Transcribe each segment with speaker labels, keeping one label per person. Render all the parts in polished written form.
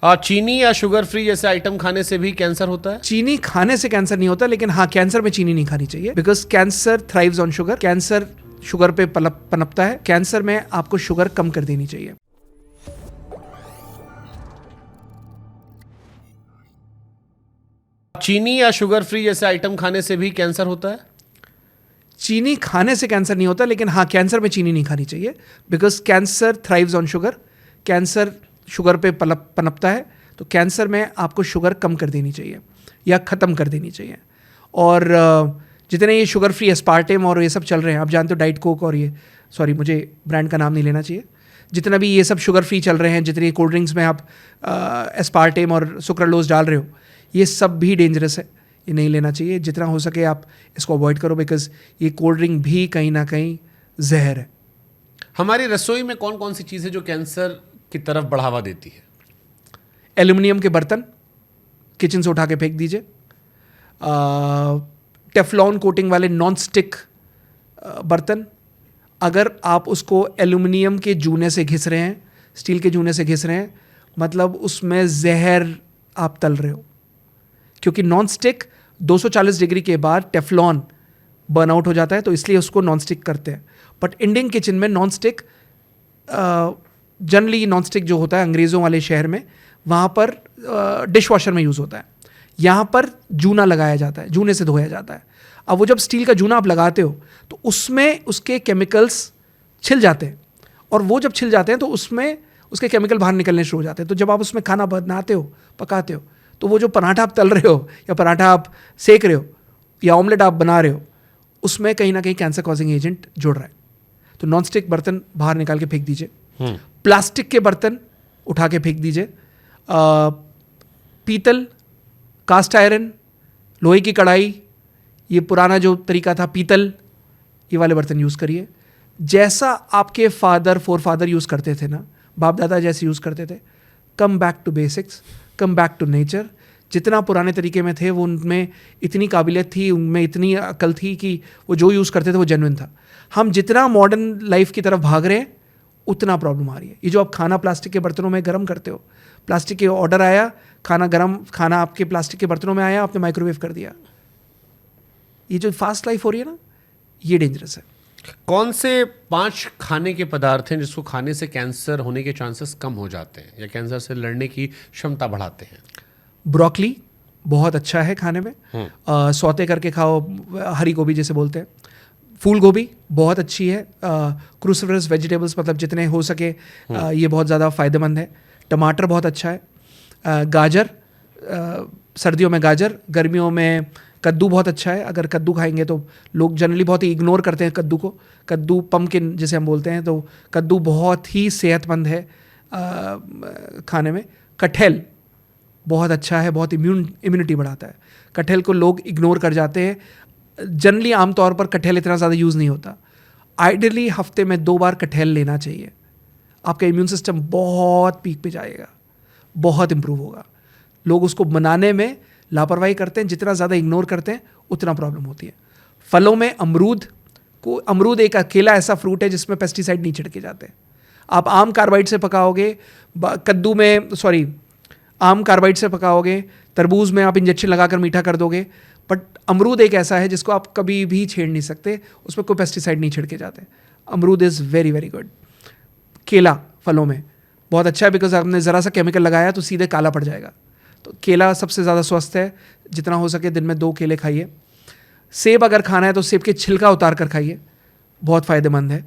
Speaker 1: चीनी या sugar free जैसे आइटम खाने से भी कैंसर होता है?
Speaker 2: चीनी खाने से कैंसर नहीं होता, लेकिन हाँ, कैंसर में चीनी नहीं खानी चाहिए, because cancer thrives on sugar. Cancer sugar पे पनपता है। कैंसर में आपको शुगर कम कर देनी चाहिए।
Speaker 1: चीनी या शुगर फ्री जैसे आइटम खाने से भी कैंसर होता है?
Speaker 2: चीनी खाने से कैंसर नहीं होता, लेकिन हाँ, कैंसर में चीनी नहीं खानी चाहिए, because cancer thrives on sugar. Cancer sugar पे पनपता है, तो कैंसर में आपको शुगर कम कर देनी चाहिए या ख़त्म कर देनी चाहिए। और जितने ये शुगर फ्री एस्पार्टेम और ये सब चल रहे हैं, आप जानते हो डाइट कोक और ये, सॉरी मुझे ब्रांड का नाम नहीं लेना चाहिए, जितना भी ये सब शुगर फ्री चल रहे हैं, जितनी कोल्ड ड्रिंक्स में आप एस्पार्टेम और सुक्रालोज डाल रहे हो, ये सब भी डेंजरस है, ये नहीं लेना चाहिए। जितना हो सके आप इसको अवॉइड करो, बिकॉज ये कोल्ड ड्रिंक भी कहीं ना कहीं जहर है।
Speaker 1: हमारी रसोई में कौन कौन सी चीज़ है जो कैंसर की तरफ बढ़ावा देती है?
Speaker 2: एल्युमिनियम के बर्तन किचन से उठा के फेंक दीजिए। टेफ्लॉन कोटिंग वाले नॉन स्टिक बर्तन, अगर आप उसको एल्युमिनियम के जूने से घिस रहे हैं, स्टील के जूने से घिस रहे हैं, मतलब उसमें जहर आप तल रहे हो, क्योंकि नॉन स्टिक 240 डिग्री के बाद टेफ्लॉन बर्नआउट हो जाता है, तो इसलिए उसको नॉन स्टिक करते हैं। बट इंडियन किचन में non stick, generally non stick जो होता है अंग्रेज़ों वाले शहर में, वहाँ पर डिश वॉशर में यूज़ होता है। यहाँ पर जूना लगाया जाता है, जूने से धोया जाता है। अब वो जब स्टील का जूना आप लगाते हो तो उसमें उसके केमिकल्स छिल जाते हैं, और वो जब छिल जाते हैं तो उसमें उसके केमिकल बाहर निकलने शुरू हो जाते हैं। तो जब आप उसमें खाना बनाते हो, पकाते हो, तो वो जो पराठा आप तल रहे हो या पराठा आप सेक रहे हो या ऑमलेट आप बना रहे हो, उसमें कहीं ना कहीं कैंसर कॉजिंग एजेंट जुड़ रहा है। तो नॉन स्टिक बर्तन बाहर निकाल के फेंक दीजिए। प्लास्टिक के बर्तन उठा के फेंक दीजिए। पीतल, कास्ट आयरन, लोहे की कढ़ाई, ये पुराना जो तरीका था पीतल, ये वाले बर्तन यूज़ करिए। जैसा आपके फोर फादर यूज़ करते थे ना, बाप दादा जैसे यूज़ करते थे। Come back to basics, come back to nature. जितना पुराने तरीके में थे, वो उनमें इतनी काबिलियत थी, उनमें इतनी अकल थी कि वो जो यूज़ करते थे वो जेन्युइन था। हम जितना मॉडर्न लाइफ की तरफ भाग रहे हैं, उतना प्रॉब्लम आ रही है। ये जो आप खाना प्लास्टिक के बर्तनों में गर्म करते हो, प्लास्टिक के ऑर्डर आया, खाना आपके प्लास्टिक के बर्तनों में आया, आपने माइक्रोवेव कर दिया। ये जो फास्ट लाइफ हो रही है ना, ये डेंजरस है।
Speaker 1: कौन से 5 खाने के पदार्थ हैं जिसको खाने से कैंसर होने के चांसेस कम हो जाते हैं या कैंसर से लड़ने की क्षमता बढ़ाते हैं?
Speaker 2: ब्रोकली बहुत अच्छा है खाने में, सौते करके खाओ, हरी गोभी जैसे बोलते हैं। फूल गोभी बहुत अच्छी है। क्रूसिफरस वेजिटेबल्स, मतलब जितने हो सके ये बहुत ज़्यादा फ़ायदेमंद है। टमाटर बहुत अच्छा है। गाजर, सर्दियों में गाजर, गर्मियों में कद्दू बहुत अच्छा है। अगर कद्दू खाएंगे तो लोग जनरली बहुत ही इग्नोर करते हैं कद्दू को। कद्दू पम्पकिन जिसे हम बोलते हैं, तो कद्दू बहुत ही सेहतमंद है खाने में। कटहल बहुत अच्छा है, बहुत इम्यूनिटी बढ़ाता है। कटहल को लोग इग्नोर कर जाते हैं। जनरली आमतौर पर कटहल इतना ज़्यादा यूज़ नहीं होता। आइडियली हफ्ते में 2 बार कटहल लेना चाहिए। आपका इम्यून सिस्टम बहुत पीक पे जाएगा, बहुत इंप्रूव होगा। लोग उसको बनाने में लापरवाही करते हैं, जितना ज़्यादा इग्नोर करते हैं उतना प्रॉब्लम होती है। फलों में अमरूद एक अकेला ऐसा फ्रूट है जिसमें पेस्टिसाइड नहीं छिड़के जाते। आप आम कार्बाइड से पकाओगे, आम कार्बाइड से पकाओगे, तरबूज में आप इंजेक्शन लगाकर मीठा कर दोगे, बट अमरूद एक ऐसा है जिसको आप कभी भी छेड़ नहीं सकते, उसमें कोई पेस्टिसाइड नहीं छिड़के जाते। अमरूद इज़ वेरी वेरी गुड। केला फलों में बहुत अच्छा है, बिकॉज आपने ज़रा सा केमिकल लगाया तो सीधे काला पड़ जाएगा। तो केला सबसे ज़्यादा स्वस्थ है। जितना हो सके दिन में 2 केले खाइए। सेब अगर खाना है तो सेब के छिलका उतार कर खाइए, बहुत फ़ायदेमंद है।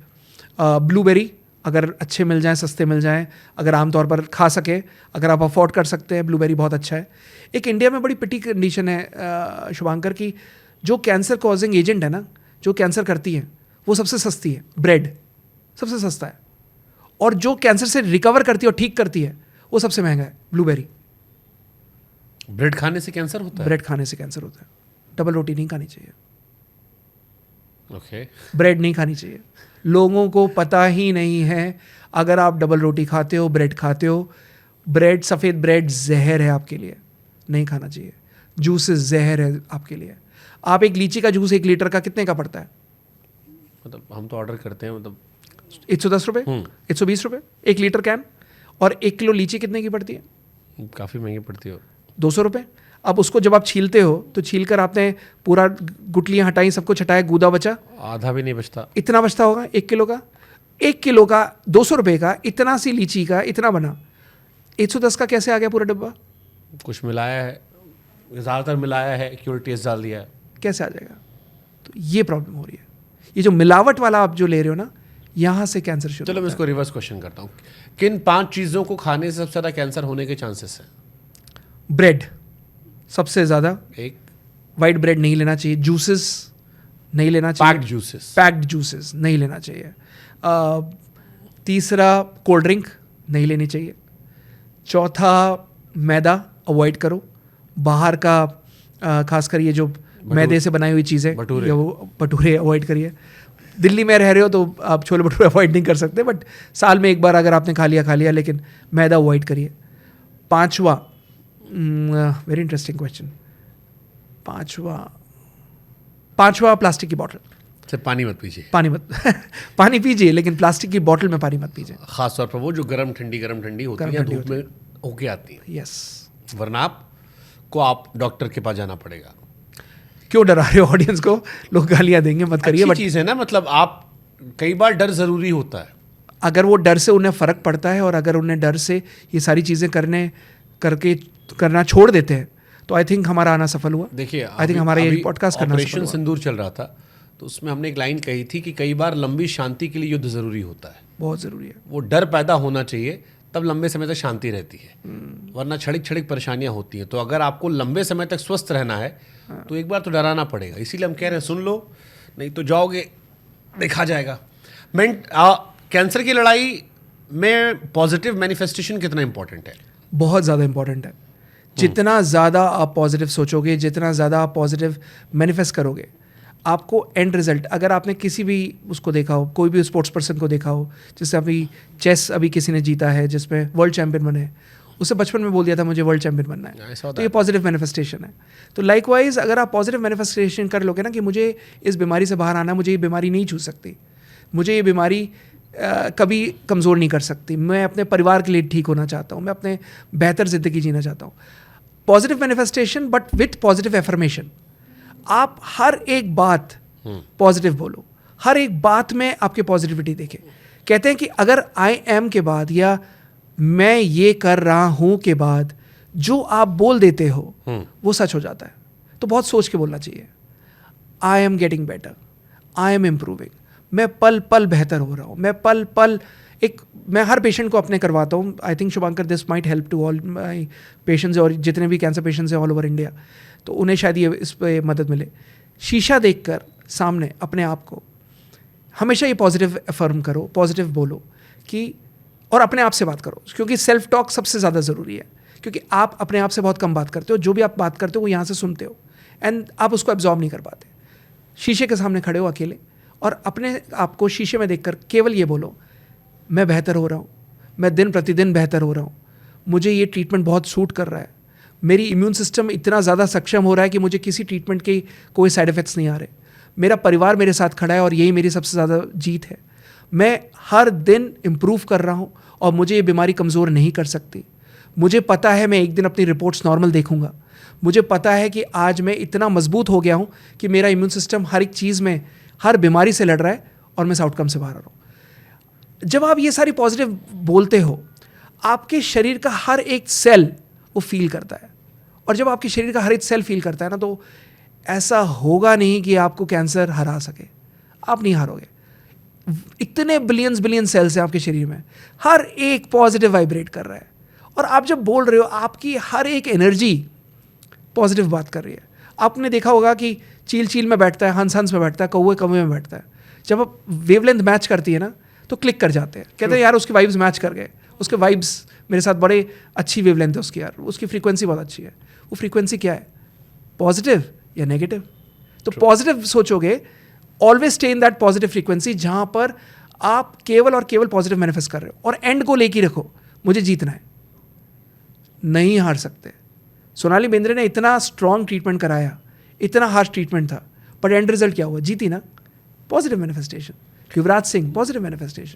Speaker 2: ब्लूबेरी अगर अच्छे मिल जाएं, सस्ते मिल जाएं, अगर आमतौर पर खा सके, अगर आप अफोर्ड कर सकते हैं, ब्लूबेरी बहुत अच्छा है। एक इंडिया में बड़ी पिटी कंडीशन है शुभांकर की, जो कैंसर कॉजिंग एजेंट है ना, जो कैंसर करती है, वो सबसे सस्ती है। ब्रेड सबसे सस्ता है, और जो कैंसर से रिकवर करती है और ठीक करती है, वो सबसे महंगा है, ब्लूबेरी।
Speaker 1: ब्रेड खाने से कैंसर होता है?
Speaker 2: ब्रेड खाने से कैंसर होता है। डबल रोटी नहीं खानी चाहिए।
Speaker 1: ओके।
Speaker 2: ब्रेड नहीं खानी चाहिए। लोगों को पता ही नहीं है, अगर आप डबल रोटी खाते हो, ब्रेड खाते हो, ब्रेड, सफ़ेद ब्रेड जहर है आपके लिए, नहीं खाना चाहिए। जूसेस जहर है आपके लिए। आप एक लीची का जूस 1 लीटर का कितने का पड़ता है?
Speaker 1: मतलब हम तो ऑर्डर करते हैं, मतलब
Speaker 2: 110 रुपये, 120 रुपये 1 लीटर कैन। और 1 किलो लीची कितने की पड़ती है?
Speaker 1: काफ़ी महंगी पड़ती हो।
Speaker 2: 200 रुपये। अब उसको जब आप छीलते हो तो छील कर आपने पूरा गुठलियाँ हटाई, सब कुछ हटाया, गूदा बचा,
Speaker 1: आधा भी नहीं बचता।
Speaker 2: इतना बचता होगा 1 किलो का। 1 किलो का 200 रुपये का इतना सी लीची का इतना बना, 110 का कैसे आ गया पूरा डब्बा?
Speaker 1: कुछ मिलाया है, ज़्यादातर मिलाया है, क्योर टेस्ट डाल दिया है।
Speaker 2: कैसे आ जाएगा? तो ये प्रॉब्लम हो रही है। ये जो मिलावट वाला आप जो ले रहे हो ना, यहाँ से कैंसर शुरू
Speaker 1: चलो मैं
Speaker 2: होता
Speaker 1: इसको रिवर्स क्वेश्चन करता हूँ। किन 5 चीज़ों को खाने से सबसे ज़्यादा कैंसर होने के चांसेस हैं?
Speaker 2: है। ब्रेड सबसे ज़्यादा,
Speaker 1: एक,
Speaker 2: वाइट ब्रेड नहीं लेना चाहिए, जूसेस नहीं लेना चाहिए,
Speaker 1: पैक्ड जूसेस।
Speaker 2: पैक्ड जूसेस नहीं लेना चाहिए। तीसरा कोल्ड ड्रिंक नहीं लेनी चाहिए। चौथा मैदा अवॉइड करो, बाहर का खासकर ये जो मैदे से बनाई हुई चीज़ें,
Speaker 1: भटूरे।
Speaker 2: या वो भटूरे अवॉइड करिए। दिल्ली में रह रहे हो तो आप छोले भटूरे अवॉइड नहीं कर सकते, बट साल में एक बार अगर आपने खा लिया, लेकिन मैदा अवॉइड करिए। पांचवा, वेरी इंटरेस्टिंग क्वेश्चन, पांचवा प्लास्टिक की बॉटल।
Speaker 1: सिर्फ पानी मत पीजिए।
Speaker 2: पानी मत पानी पीजिए, लेकिन प्लास्टिक की बॉटल में पानी मत पीजिए।
Speaker 1: खास तौर पर वो जो गरम ठंडी होती है,
Speaker 2: ठंडी
Speaker 1: धूप में होके आती है,
Speaker 2: यस।
Speaker 1: वरना आपको आप डॉक्टर के पास जाना पड़ेगा।
Speaker 2: क्यों डरा रहे हो ऑडियंस को? लोग गालियां देंगे, मत करिए।
Speaker 1: अच्छी
Speaker 2: बट
Speaker 1: चीज़ है ना, मतलब आप कई बार डर ज़रूरी होता है।
Speaker 2: अगर वो डर से उन्हें फ़र्क पड़ता है और अगर उन्हें डर से ये सारी चीज़ें करना छोड़ देते हैं, तो आई थिंक हमारा आना सफल हुआ।
Speaker 1: देखिए,
Speaker 2: आई थिंक हमारा ये पॉडकास्ट करना सफल
Speaker 1: ऑपरेशन
Speaker 2: हुआ।
Speaker 1: सिंदूर चल रहा था, तो उसमें हमने एक लाइन कही थी कि कई बार लंबी शांति के लिए युद्ध ज़रूरी होता है।
Speaker 2: बहुत ज़रूरी है।
Speaker 1: वो डर पैदा होना चाहिए, तब लंबे समय तक शांति रहती है, वरना क्षणिक परेशानियां होती हैं। तो अगर आपको लंबे समय तक स्वस्थ रहना है, तो एक बार तो डराना पड़ेगा। इसीलिए हम कह रहे हैं सुन लो, नहीं तो जाओगे, देखा जाएगा। कैंसर की लड़ाई में पॉजिटिव मैनिफेस्टेशन कितना इंपॉर्टेंट है?
Speaker 2: बहुत ज़्यादा इंपॉर्टेंट है। जितना ज़्यादा आप पॉजिटिव सोचोगे, जितना ज़्यादा आप पॉजिटिव मैनिफेस्ट करोगे, आपको एंड रिजल्ट, अगर आपने किसी भी उसको देखा हो, कोई भी स्पोर्ट्स पर्सन को देखा हो, जैसे अभी चेस अभी किसी ने जीता है जिसमें वर्ल्ड चैंपियन बने, उसे बचपन में बोल दिया था मुझे वर्ल्ड चैंपियन बनना है, तो ये पॉजिटिव मैनिफेस्टेशन है। तो लाइकवाइज अगर आप पॉजिटिव मैनिफेस्टेशन कर लोगे ना कि मुझे इस बीमारी से बाहर आना, मुझे ये बीमारी नहीं छू सकती, मुझे ये बीमारी कभी कमज़ोर नहीं कर सकती, मैं अपने परिवार के लिए ठीक होना चाहता हूँ, मैं अपने बेहतर ज़िंदगी जीना चाहता हूँ। Positive manifestation but with positive affirmation. आप हर एक बात पॉजिटिव बोलो, हर एक बात में आपके पॉजिटिविटी देखें। कहते हैं कि अगर आई एम के बाद या मैं ये कर रहा हूँ के बाद जो आप बोल देते हो वो सच हो जाता है। तो बहुत सोच के बोलना चाहिए। I am getting better, I am improving, मैं पल पल बेहतर हो रहा हूँ, मैं पल पल मैं हर पेशेंट को अपने करवाता हूँ। I think Shubhankar this might help to all my patients, और जितने भी कैंसर पेशेंट्स हैं ऑल ओवर इंडिया, तो उन्हें शायद ये इस पर मदद मिले। शीशा देखकर सामने अपने आप को हमेशा ये पॉजिटिव अफर्म करो, पॉजिटिव बोलो कि, और अपने आप से बात करो, क्योंकि सेल्फ टॉक सबसे ज़्यादा ज़रूरी है, क्योंकि आप अपने आप से बहुत कम बात करते हो। जो भी आप बात करते हो वो यहाँ से सुनते हो एंड आप उसको एब्जॉर्ब नहीं कर पाते। शीशे के सामने खड़े हो अकेले और अपने आप को शीशे में देखकर केवल ये बोलो, मैं बेहतर हो रहा हूँ, मैं दिन प्रतिदिन बेहतर हो रहा हूँ, मुझे ये ट्रीटमेंट बहुत सूट कर रहा है, मेरी इम्यून सिस्टम इतना ज़्यादा सक्षम हो रहा है कि मुझे किसी ट्रीटमेंट के कोई साइड इफ़ेक्ट्स नहीं आ रहे, मेरा परिवार मेरे साथ खड़ा है और यही मेरी सबसे ज़्यादा जीत है, मैं हर दिन इम्प्रूव कर रहा हूँ और मुझे ये बीमारी कमज़ोर नहीं कर सकती, मुझे पता है मैं एक दिन अपनी रिपोर्ट्स नॉर्मल देखूंगा, मुझे पता है कि आज मैं इतना मजबूत हो गया हूँ कि मेरा इम्यून सिस्टम हर एक चीज़ में, हर बीमारी से लड़ रहा है और मैं इस आउटकम से बाहर आ रहा हूँ। जब आप ये सारी पॉजिटिव बोलते हो, आपके शरीर का हर एक सेल वो फील करता है, और जब आपके शरीर का हर एक सेल फील करता है ना, तो ऐसा होगा नहीं कि आपको कैंसर हरा सके, आप नहीं हारोगे। इतने बिलियन सेल्स हैं आपके शरीर में, हर एक पॉजिटिव वाइब्रेट कर रहा है, और आप जब बोल रहे हो आपकी हर एक एनर्जी पॉजिटिव बात कर रही है। आपने देखा होगा कि चील में बैठता है, हंस में बैठता है, कौवे में बैठता है, जब आप वेवलेंथ मैच करती है ना तो क्लिक कर जाते हैं, कहते हैं यार उसके वाइब्स मैच कर गए, उसके वाइब्स मेरे साथ बड़े अच्छी वेवलेंथ है उसकी, यार उसकी फ्रीक्वेंसी बहुत अच्छी है। वो फ्रीक्वेंसी क्या है, पॉजिटिव या नेगेटिव? तो पॉजिटिव सोचोगे, always stay in that positive frequency जहाँ पर आप केवल और केवल पॉजिटिव मैनिफेस्ट कर रहे हो, और एंड को लेके रखो, मुझे जीतना है, नहीं हार सकते। सोनाली बेंद्रे ने इतना स्ट्रॉन्ग ट्रीटमेंट कराया, इतना हार्श ट्रीटमेंट था, पर एंड रिजल्ट क्या हुआ, जीती ना, positive manifestation. Yuvraj Singh, positive manifestation.